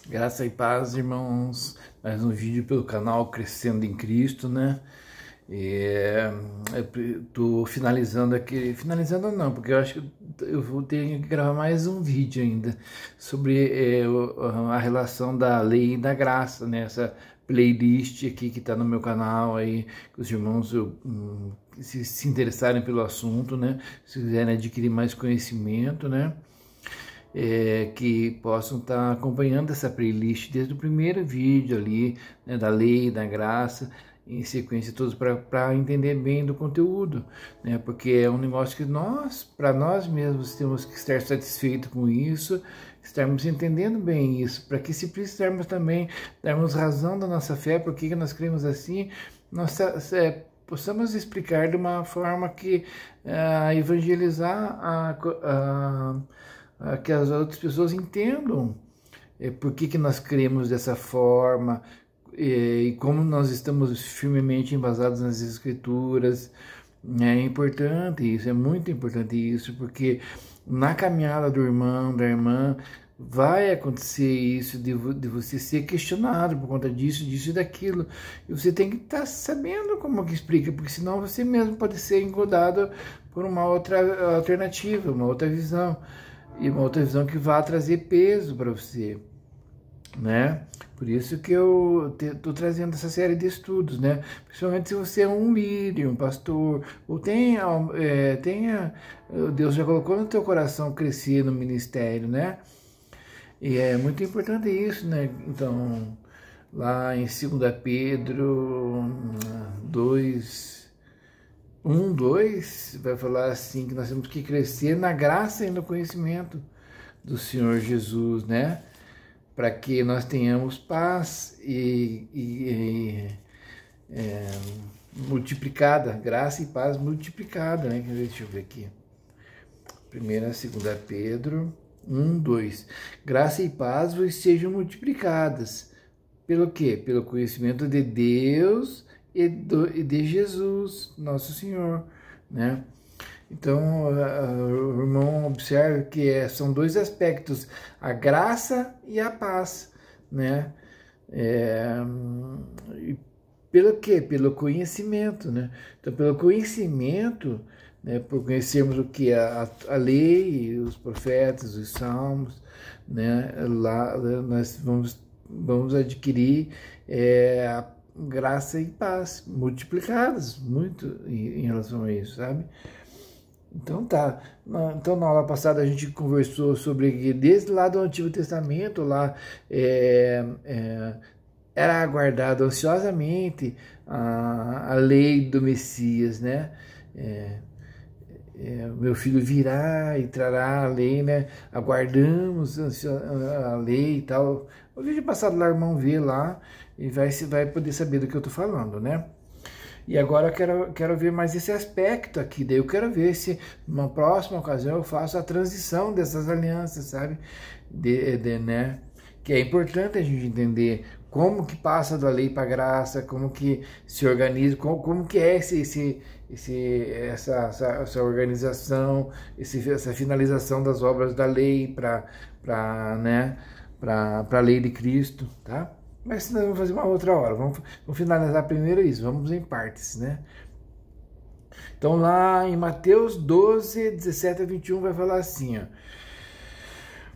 Graça e paz, irmãos. Mais um vídeo pelo canal Crescendo em Cristo, né? Eu tô finalizando aqui, finalizando não, porque eu acho que eu vou ter que gravar mais um vídeo ainda sobre a relação da lei e da graça, né? Essa playlist aqui que tá no meu canal aí, que os irmãos se interessarem pelo assunto, né? Se quiserem adquirir mais conhecimento, né? Que possam estar acompanhando essa playlist desde o primeiro vídeo ali, né, da lei, da graça, em sequência todos para entender bem do conteúdo, né, porque é um negócio que para nós mesmos, temos que estar satisfeitos com isso, estarmos entendendo bem isso, para que se precisarmos também darmos razão da nossa fé, por que nós cremos assim, nós possamos explicar de uma forma que evangelizar que as outras pessoas entendam por que nós cremos dessa forma e como nós estamos firmemente embasados nas Escrituras. É importante isso, é muito importante isso, porque na caminhada do irmão, da irmã, vai acontecer isso de você ser questionado por conta disso, disso e daquilo. E você tem que estar sabendo como que explica, porque senão você mesmo pode ser engodado por uma outra alternativa, uma outra visão. E uma outra visão que vai trazer peso para você, né? Por isso que eu estou trazendo essa série de estudos, né? Principalmente se você é um líder, um pastor, ou Deus já colocou no teu coração crescer no ministério, né? E é muito importante isso, né? Então, lá em 2 Pedro 2, vai falar assim, que nós temos que crescer na graça e no conhecimento do Senhor Jesus, né? Para que nós tenhamos paz multiplicada, graça e paz multiplicada, né? Deixa eu ver aqui. 2 Pedro 2. Graça e paz vos sejam multiplicadas. Pelo quê? Pelo conhecimento de Deus e de Jesus, nosso Senhor, né? Então, o irmão observa que são dois aspectos, a graça e a paz, né? Pelo quê? Pelo conhecimento, né? Então, pelo conhecimento, né, por conhecermos o que a lei, os profetas, os salmos, né? Lá nós vamos adquirir a graça e paz multiplicadas muito em relação a isso, sabe? Então tá. Então na aula passada a gente conversou sobre que desde lá do Antigo Testamento lá era aguardado ansiosamente a lei do Messias, né? Meu filho virá e trará a lei, né? Aguardamos a lei e tal. O vídeo passado lá, o irmão vê lá e vai poder saber do que eu tô falando, né? E agora eu quero ver mais esse aspecto aqui. Daí eu quero ver se numa próxima ocasião eu faço a transição dessas alianças, sabe? Né? Que é importante a gente entender como que passa da lei para a graça, como que se organiza, como que é essa organização, essa finalização das obras da lei para a lei de Cristo, tá? Mas nós vamos fazer uma outra hora, vamos finalizar primeiro isso, vamos em partes, né? Então lá em Mateus 12, 17 a 21 vai falar assim, ó.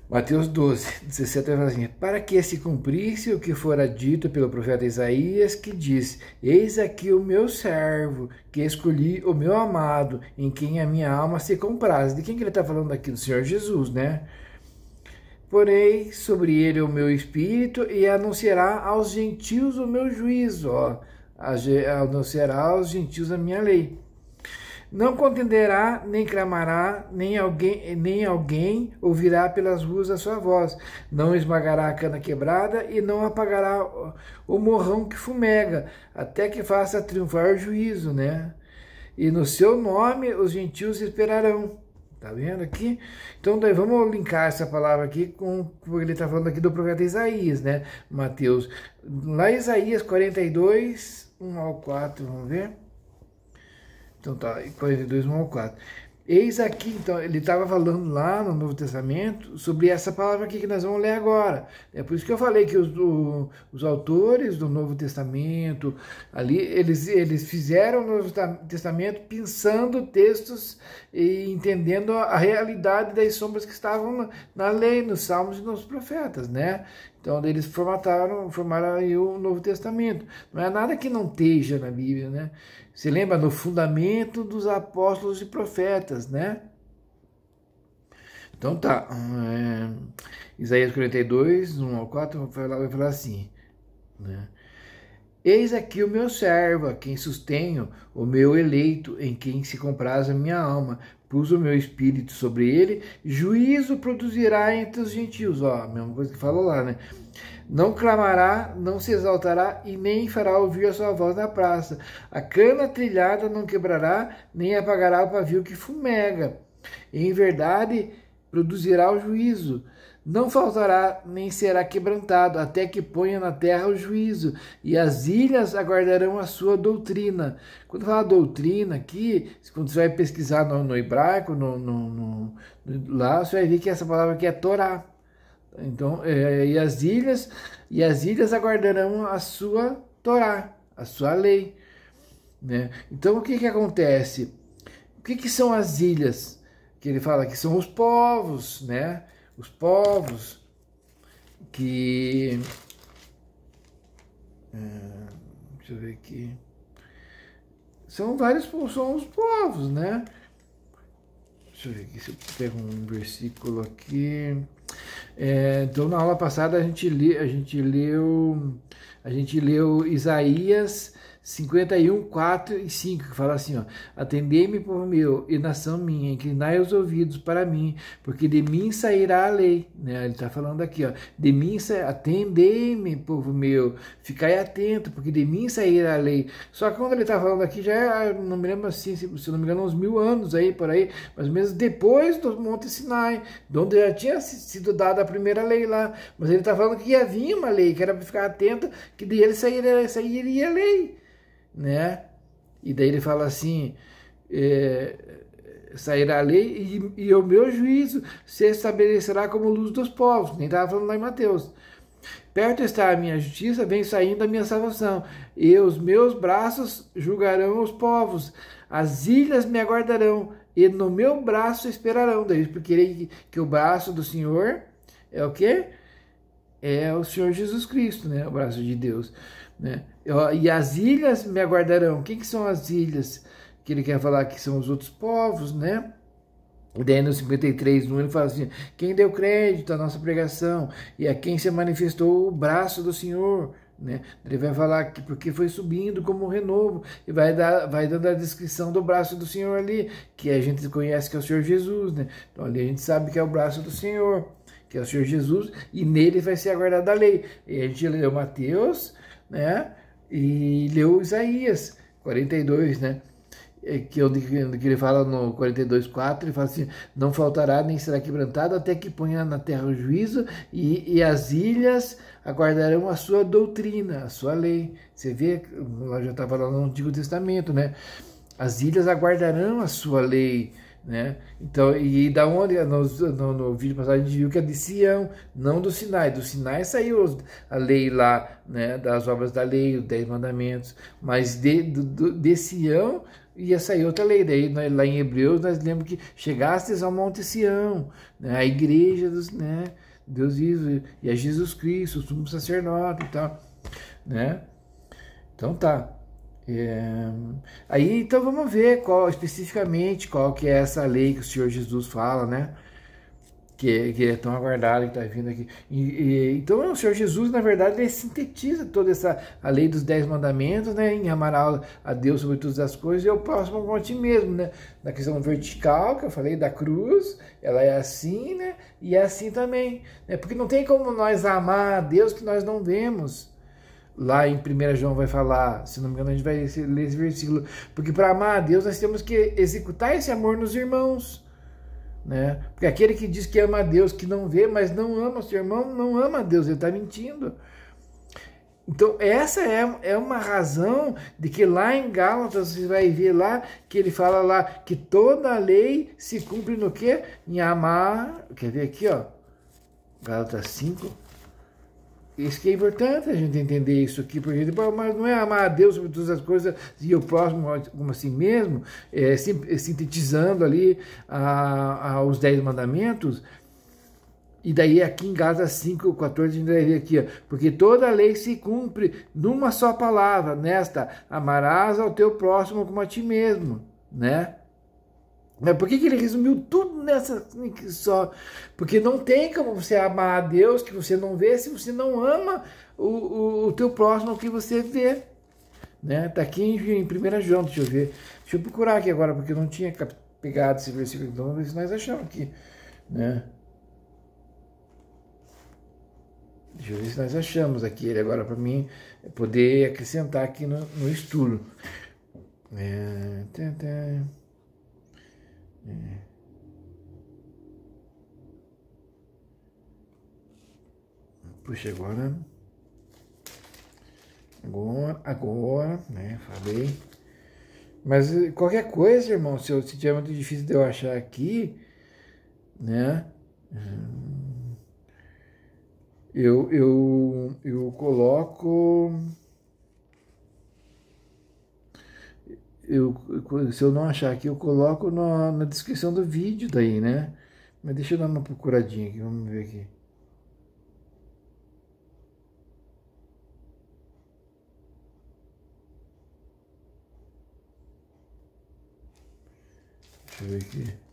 Mateus 12, 17 vai falar assim: para que se cumprisse o que fora dito pelo profeta Isaías, que diz: eis aqui o meu servo, que escolhi o meu amado, em quem a minha alma se compraz. De quem que ele está falando aqui? Do Senhor Jesus, né? Porém, sobre ele o meu espírito, e anunciará aos gentios o meu juízo, ó, anunciará aos gentios a minha lei. Não contenderá, nem clamará, nem alguém ouvirá pelas ruas a sua voz. Não esmagará a cana quebrada e não apagará o morrão que fumega, até que faça triunfar o juízo, né? E no seu nome os gentios esperarão. Tá vendo aqui? Então, daí vamos linkar essa palavra aqui com o que ele está falando aqui do profeta Isaías, né? Mateus. Lá em Isaías 42, 1 ao 4, vamos ver? Então tá, 42, 1 ao 4. Eis aqui, então, ele estava falando lá no Novo Testamento sobre essa palavra aqui que nós vamos ler agora. É por isso que eu falei que os autores do Novo Testamento, ali, eles fizeram o Novo Testamento pensando textos e entendendo a realidade das sombras que estavam na lei, nos Salmos e nos profetas, né? Então, eles formaram aí o Novo Testamento. Não é nada que não esteja na Bíblia, né? Você lembra? No fundamento dos apóstolos e profetas, né? Então tá. Isaías 42, 1 ao 4, vai falar assim, né? Eis aqui o meu servo, a quem sustenho, o meu eleito, em quem se compraz a minha alma. Pus o meu espírito sobre ele, juízo produzirá entre os gentios. Ó, a mesma coisa que falou lá, né? Não clamará, não se exaltará e nem fará ouvir a sua voz na praça. A cana trilhada não quebrará, nem apagará o pavio que fumega. Em verdade, produzirá o juízo. Não faltará, nem será quebrantado, até que ponha na terra o juízo, e as ilhas aguardarão a sua doutrina. Quando fala doutrina aqui, quando você vai pesquisar no hebraico, lá você vai ver que essa palavra aqui é Torá. Então, e as ilhas aguardarão a sua Torá, a sua lei, né? Então, o que acontece? O que são as ilhas? Que ele fala que são os povos, né? Os povos que... deixa eu ver aqui. São os povos, né? Deixa eu ver aqui se eu pego um versículo aqui. Então, na aula passada a gente leu Isaías 51, 4 e 5, que fala assim, ó: atendei-me, povo meu, e nação minha, inclinai os ouvidos para mim, porque de mim sairá a lei, né? Ele está falando aqui, ó, de mim atendei-me, povo meu, ficai atento, porque de mim sairá a lei. Só que quando ele está falando aqui, já não me lembro assim, se não me engano, uns 1000 anos aí, por aí, mais ou menos depois do Monte Sinai, onde já tinha sido dada a primeira lei lá, mas ele está falando que havia uma lei, que era para ficar atento, que dele sairia a lei, né? E daí ele fala assim, sairá a lei e o meu juízo se estabelecerá como luz dos povos. Nem estava falando lá em Mateus. Perto está a minha justiça, vem saindo a minha salvação, e os meus braços julgarão os povos, as ilhas me aguardarão, e no meu braço esperarão. Daí porque que o braço do Senhor é o quê? É o Senhor Jesus Cristo, né? O braço de Deus, né? E as ilhas me aguardarão. Quem que são as ilhas? Que ele quer falar que são os outros povos, né? E daí no 53:1 ele fala assim: quem deu crédito à nossa pregação e a quem se manifestou o braço do Senhor, né? Ele vai falar que porque foi subindo como um renovo, e vai dando a descrição do braço do Senhor ali, que a gente conhece que é o Senhor Jesus, né? Então ali a gente sabe que é o braço do Senhor, que é o Senhor Jesus, e nele vai ser aguardada a lei. E a gente leu Mateus, né? E leu Isaías 42, né? Onde ele fala no 42:4, ele fala assim: não faltará nem será quebrantado até que ponha na terra o juízo, e as ilhas aguardarão a sua doutrina, a sua lei. Você vê, lá já estava lá no Antigo Testamento, né? As ilhas aguardarão a sua lei, né? Então, e da onde no vídeo passado a gente viu que é de Sião, não do Sinai. Do Sinai saiu a lei lá, né? Das obras da lei, os 10 mandamentos, mas de Sião ia sair outra lei. Daí lá em Hebreus nós lembramos que chegastes ao Monte Sião, né? A igreja dos, né? Deus vivo, e é Jesus Cristo, o sumo sacerdote e tal, né? Então tá. Aí então vamos ver especificamente qual que é essa lei que o Senhor Jesus fala, né? Que é tão aguardado, que está vindo aqui. Então o Senhor Jesus, na verdade, ele sintetiza toda a lei dos 10 mandamentos, né? Em amar a Deus sobre todas as coisas e o próximo como a ti mesmo, né? Na questão vertical, que eu falei da cruz, ela é assim, né? E é assim também, né? Porque não tem como nós amar a Deus que nós não vemos. Lá em 1 João vai falar, se não me engano a gente vai ler esse versículo, porque para amar a Deus nós temos que executar esse amor nos irmãos, né? Porque aquele que diz que ama a Deus, que não vê, mas não ama o seu irmão, não ama a Deus, ele está mentindo. Então, essa é uma razão de que lá em Gálatas, você vai ver lá, que ele fala lá, que toda a lei se cumpre no quê? Em amar, quer ver aqui, ó, Gálatas 5, isso que é importante a gente entender isso aqui, porque mas não é amar a Deus sobre todas as coisas e o próximo como assim mesmo, sintetizando ali os 10 mandamentos. E daí aqui em Gálatas 5:14 a gente vai ver aqui, ó, porque toda a lei se cumpre numa só palavra, nesta, amarás ao teu próximo como a ti mesmo, né? Mas por que ele resumiu tudo nessa só? Porque não tem como você amar a Deus que você não vê se você não ama o teu próximo que você vê, né? Tá aqui em 1 João, deixa eu ver. Deixa eu procurar aqui agora, porque eu não tinha pegado esse versículo, então vamos ver se nós achamos aqui, né? Deixa eu ver se nós achamos aqui ele agora para mim poder acrescentar aqui no estudo. Puxa, agora, né? Falei. Mas qualquer coisa, irmão, se tiver muito difícil de eu achar aqui, né? Eu coloco, se eu não achar aqui, eu coloco na descrição do vídeo daí, né? Mas deixa eu dar uma procuradinha aqui, vamos ver aqui. Deixa eu ver aqui.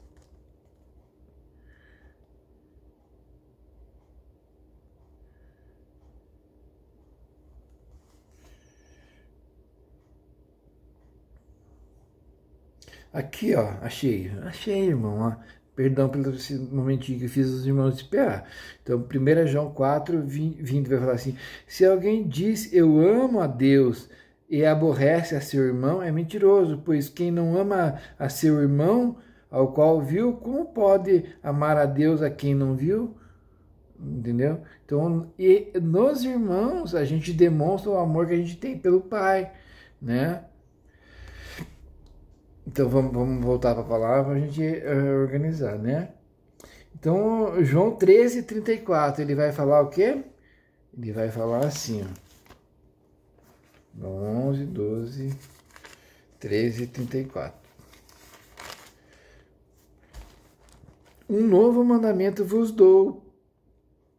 Aqui, ó, achei, irmão, ó. Perdão pelo momentinho que eu fiz os irmãos esperar. Então, 1 João 4, 20 vai falar assim: se alguém diz eu amo a Deus e aborrece a seu irmão, é mentiroso, pois quem não ama a seu irmão, ao qual viu, como pode amar a Deus a quem não viu? Entendeu? Então, e nos irmãos, a gente demonstra o amor que a gente tem pelo Pai, né? Então vamos voltar para a palavra para a gente organizar, né? Então, João 13:34, ele vai falar o quê? Ele vai falar assim, ó. 11, 12, 13, 34. Um novo mandamento vos dou,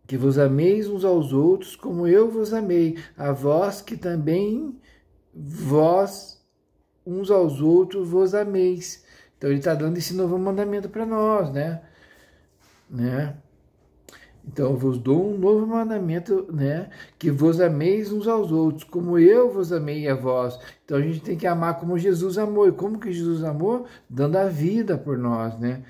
que vos ameis uns aos outros, como eu vos amei, a vós que também vós uns aos outros vos ameis. Então ele está dando esse novo mandamento para nós, né? Então eu vos dou um novo mandamento, né? Que vos ameis uns aos outros, como eu vos amei a vós. Então a gente tem que amar como Jesus amou. E como que Jesus amou? Dando a vida por nós, né?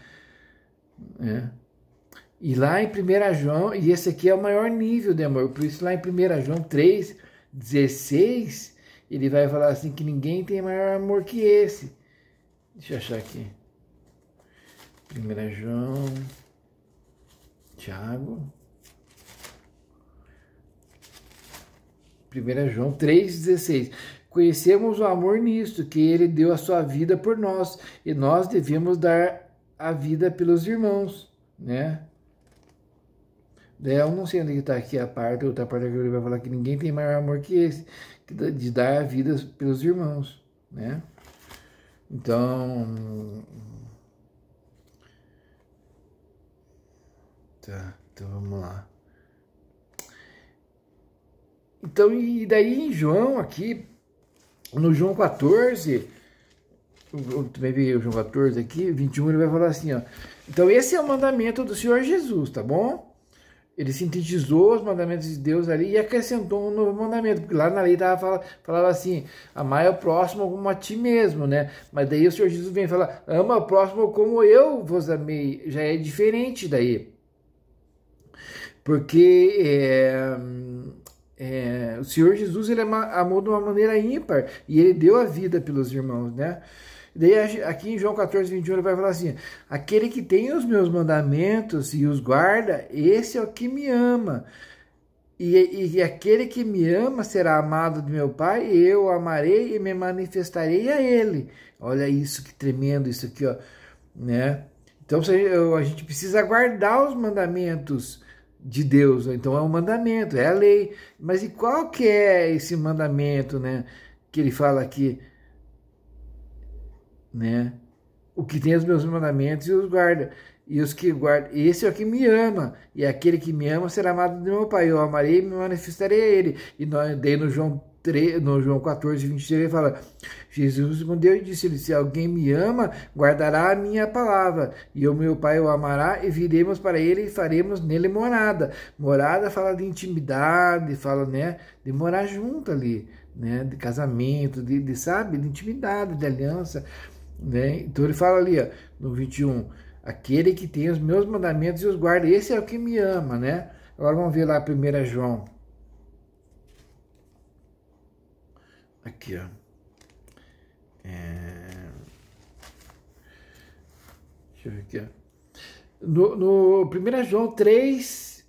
E lá em 1 João, e esse aqui é o maior nível de amor, por isso lá em 1 João 3:16, ele vai falar assim, que ninguém tem maior amor que esse. Deixa eu achar aqui. 1 João, Tiago. 1 João 3:16. Conhecemos o amor nisto, que ele deu a sua vida por nós, e nós devemos dar a vida pelos irmãos, né? Daí eu não sei onde está aqui a parte, outra parte que ele vai falar que ninguém tem maior amor que esse, de dar a vida pelos irmãos, né? Então, então vamos lá. Então, e daí em João aqui, no João 14, também veio o João 14 aqui, 21, ele vai falar assim, ó. Então esse é o mandamento do Senhor Jesus, tá bom? Ele sintetizou os mandamentos de Deus ali e acrescentou um novo mandamento, porque lá na lei falava assim, amar o próximo como a ti mesmo, né? Mas daí o Senhor Jesus vem falar, ama o próximo como eu vos amei, já é diferente daí. Porque o Senhor Jesus, ele amou de uma maneira ímpar, e ele deu a vida pelos irmãos, né? Daí aqui em João 14:21 ele vai falar assim, aquele que tem os meus mandamentos e os guarda, esse é o que me ama. e aquele que me ama será amado de meu Pai, e eu o amarei e me manifestarei a ele. Olha isso, que tremendo isso aqui, ó, né? Então a gente precisa guardar os mandamentos de Deus. Então é um mandamento, é a lei. Mas e qual que é esse mandamento, né? Que ele fala aqui, né? O que tem os meus mandamentos e os guarda. E os que guardam, esse é o que me ama, e aquele que me ama será amado do meu Pai. Eu amarei e me manifestarei a ele. E daí no João 14, 23, ele fala: Jesus respondeu e disse-lhe: se alguém me ama, guardará a minha palavra, e o meu Pai o amará, e viremos para ele e faremos nele morada. Morada fala de intimidade, fala, né, de morar junto ali, né, de casamento, sabe, de intimidade, de aliança, né? Então ele fala ali, ó, no 21, aquele que tem os meus mandamentos e os guarda, esse é o que me ama, né? Agora vamos ver lá 1 João. Aqui, ó. Deixa eu ver aqui, ó. No 1 João 3,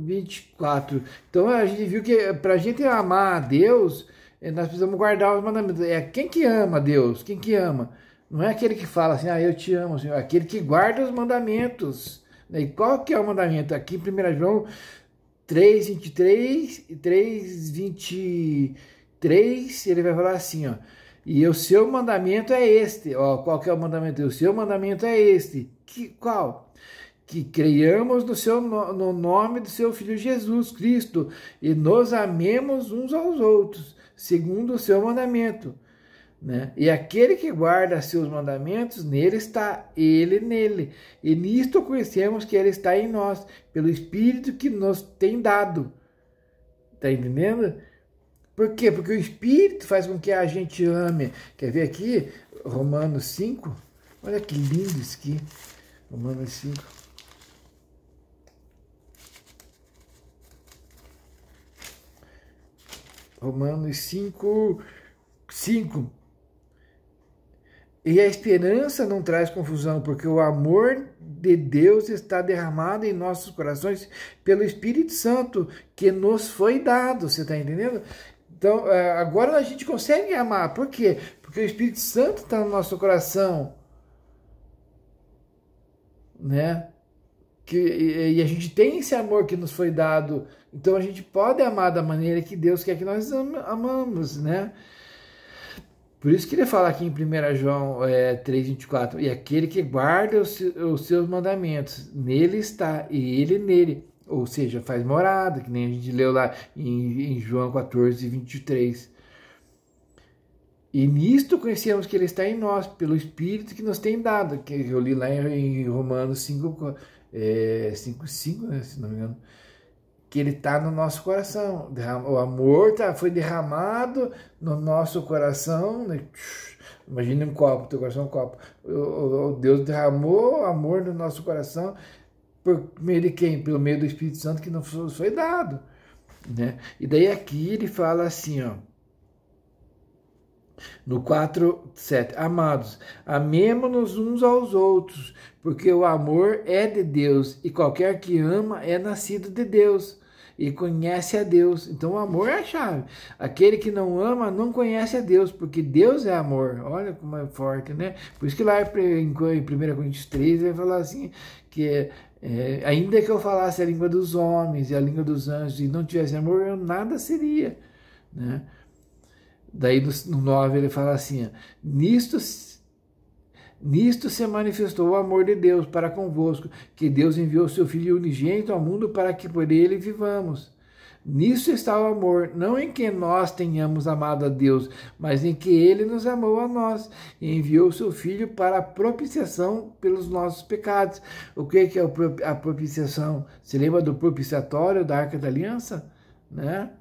24. Então a gente viu que para a gente amar a Deus, nós precisamos guardar os mandamentos. É quem que ama a Deus? Quem que ama? Não é aquele que fala assim, eu te amo, Senhor. É aquele que guarda os mandamentos. E qual que é o mandamento? Aqui em 1 João 3, 23 e 3, 23, ele vai falar assim, ó. E o seu mandamento é este. Ó, qual que é o mandamento? O seu mandamento é este. Qual? Que creiamos no nome do seu Filho Jesus Cristo e nos amemos uns aos outros, segundo o seu mandamento. Né? E aquele que guarda seus mandamentos, nele está, ele nele. E nisto conhecemos que ele está em nós, pelo Espírito que nos tem dado. Está entendendo? Por quê? Porque o Espírito faz com que a gente ame. Quer ver aqui? Romanos 5. Olha que lindo isso aqui. Romanos 5. Romanos 5, 5. E a esperança não traz confusão, porque o amor de Deus está derramado em nossos corações pelo Espírito Santo que nos foi dado. Você está entendendo? Então, agora a gente consegue amar. Por quê? Porque o Espírito Santo está no nosso coração, né? E a gente tem esse amor que nos foi dado. Então a gente pode amar da maneira que Deus quer que nós amamos, né? Por isso que ele fala aqui em 1 João 3, 24, e aquele que guarda os seus mandamentos, nele está, e ele nele, ou seja, faz morada, que nem a gente leu lá em João 14, 23. E nisto conhecemos que ele está em nós, pelo Espírito que nos tem dado, que eu li lá em Romanos 5, 5, né, se não me engano, que ele está no nosso coração. O amor foi derramado no nosso coração, né? Imagine um copo, teu coração é um copo. Deus derramou amor no nosso coração por meio de quem? Pelo meio do Espírito Santo que nos foi dado, né? E daí aqui ele fala assim, ó, no 4:7, amados, amemo-nos uns aos outros, porque o amor é de Deus, e qualquer que ama é nascido de Deus e conhece a Deus. Então o amor é a chave. Aquele que não ama não conhece a Deus, porque Deus é amor. Olha como é forte, né? Por isso que lá em 1 Coríntios 3 ele vai falar assim, que ainda que eu falasse a língua dos homens e a língua dos anjos e não tivesse amor, eu nada seria, né? Daí no 9 ele fala assim, nisto se manifestou o amor de Deus para convosco, que Deus enviou seu Filho unigênito ao mundo para que por ele vivamos. Nisso está o amor, não em que nós tenhamos amado a Deus, mas em que ele nos amou a nós e enviou seu Filho para a propiciação pelos nossos pecados. O que é a propiciação? Se lembra do propiciatório da Arca da Aliança? Né?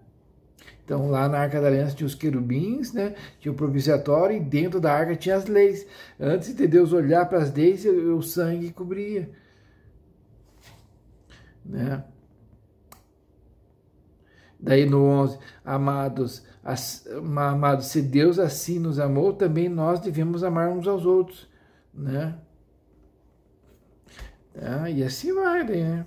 Então, lá na Arca da Aliança tinha os querubins, né? Tinha o propiciatório e dentro da arca tinha as leis. Antes de Deus olhar para as leis, o sangue cobria, né? Daí no 11, amados, se Deus assim nos amou, também nós devemos amar uns aos outros, né? E assim vai, né?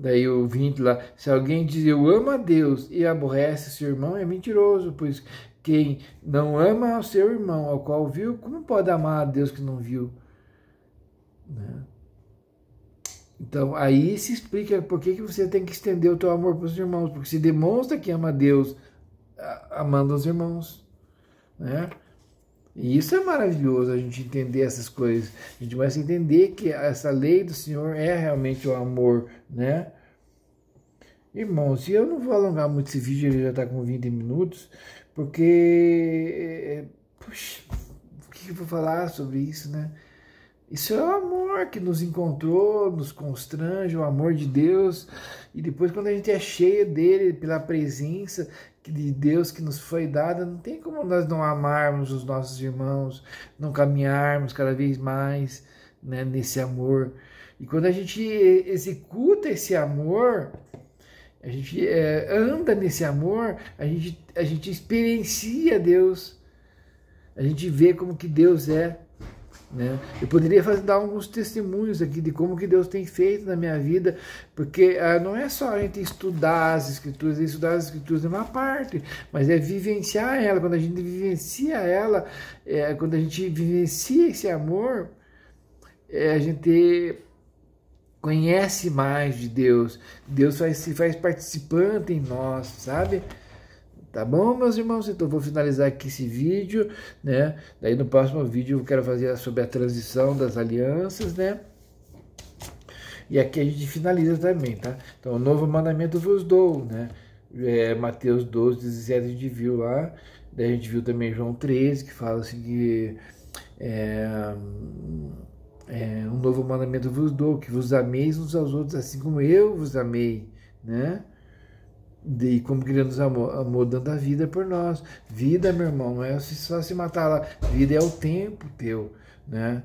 Daí o 20 lá, se alguém diz eu amo a Deus e aborrece seu irmão, é mentiroso, pois quem não ama o seu irmão, ao qual viu, como pode amar a Deus que não viu? Né? Então, aí se explica por que você tem que estender o teu amor para os irmãos, porque se demonstra que ama a Deus amando os irmãos, né? E isso é maravilhoso, a gente entender essas coisas. A gente vai entender que essa lei do Senhor é realmente o amor, né? Irmãos, eu não vou alongar muito esse vídeo, ele já está com 20 minutos, porque, puxa, o que eu vou falar sobre isso, né? Isso é o amor que nos encontrou, nos constrange, o amor de Deus. E depois, quando a gente é cheio dele, pela presença de Deus que nos foi dada, não tem como nós não amarmos os nossos irmãos, não caminharmos cada vez mais, né, nesse amor. E quando a gente executa esse amor, a gente anda nesse amor, a gente experiencia Deus, a gente vê como que Deus é. Né? Eu poderia dar alguns testemunhos aqui de como que Deus tem feito na minha vida, porque não é só a gente estudar as Escrituras é uma parte, mas é vivenciar ela. Quando a gente vivencia ela, quando a gente vivencia esse amor, a gente conhece mais de Deus, Deus se faz participante em nós, sabe? Tá bom, meus irmãos? Então vou finalizar aqui esse vídeo, né? Daí no próximo vídeo eu quero fazer sobre a transição das alianças, né? E aqui a gente finaliza também, tá? Então, o novo mandamento vos dou, né? Mateus 12, 17 a gente viu lá. Daí a gente viu também João 13, que fala assim que um novo mandamento vos dou, que vos ameis uns aos outros, assim como eu vos amei, né? E como que ele nos amou dando a vida por nós. Vida, meu irmão, não é só se matar lá. Vida é o tempo teu, né?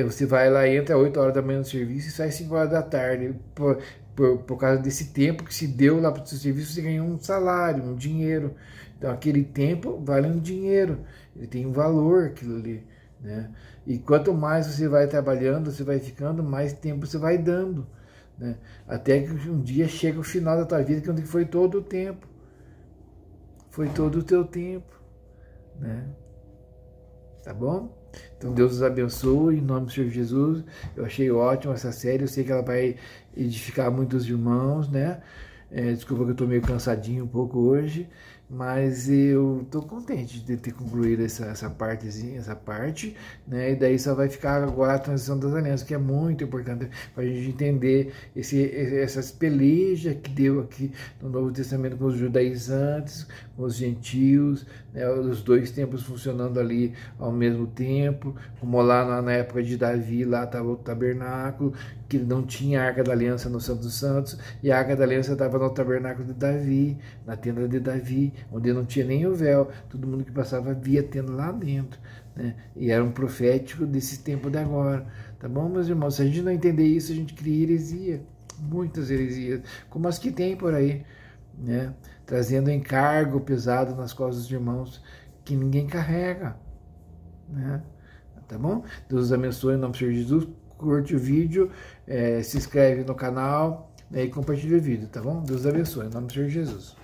Você vai lá, entra 8 horas da manhã no serviço e sai 5 horas da tarde. Por causa desse tempo que se deu lá para o seu serviço, você ganhou um salário, um dinheiro. Então aquele tempo vale um dinheiro. Ele tem um valor, aquilo ali, né? E quanto mais você vai trabalhando, você vai ficando, mais tempo você vai dando. Né? Até que um dia chega o final da tua vida, que onde foi todo o tempo. Foi todo o teu tempo. Né? Tá bom? Então Deus os abençoe, em nome do Senhor Jesus. Eu achei ótimo essa série, eu sei que ela vai edificar muitos irmãos, né? Desculpa que eu estou meio cansadinho um pouco hoje, mas eu estou contente de ter concluído essa parte, né? E daí só vai ficar agora a transição das alianças, que é muito importante para a gente entender essas pelejas que deu aqui no Novo Testamento com os judaizantes, com os gentios, né? Os dois tempos funcionando ali ao mesmo tempo, como lá na época de Davi, lá estava o tabernáculo, que não tinha a Arca da Aliança no Santo dos Santos, e a Arca da Aliança estava no tabernáculo de Davi, na tenda de Davi, onde não tinha nem o véu, todo mundo que passava via a tenda lá dentro, né? E era um profético desse tempo de agora, tá bom, meus irmãos? Se a gente não entender isso, a gente cria heresia, muitas heresias, como as que tem por aí, né? Trazendo encargo pesado nas costas dos irmãos, que ninguém carrega, né? Tá bom? Deus os abençoe em nome do Senhor Jesus. Curte o vídeo, se inscreve no canal, né, e compartilha o vídeo, tá bom? Deus abençoe, em nome do Senhor Jesus.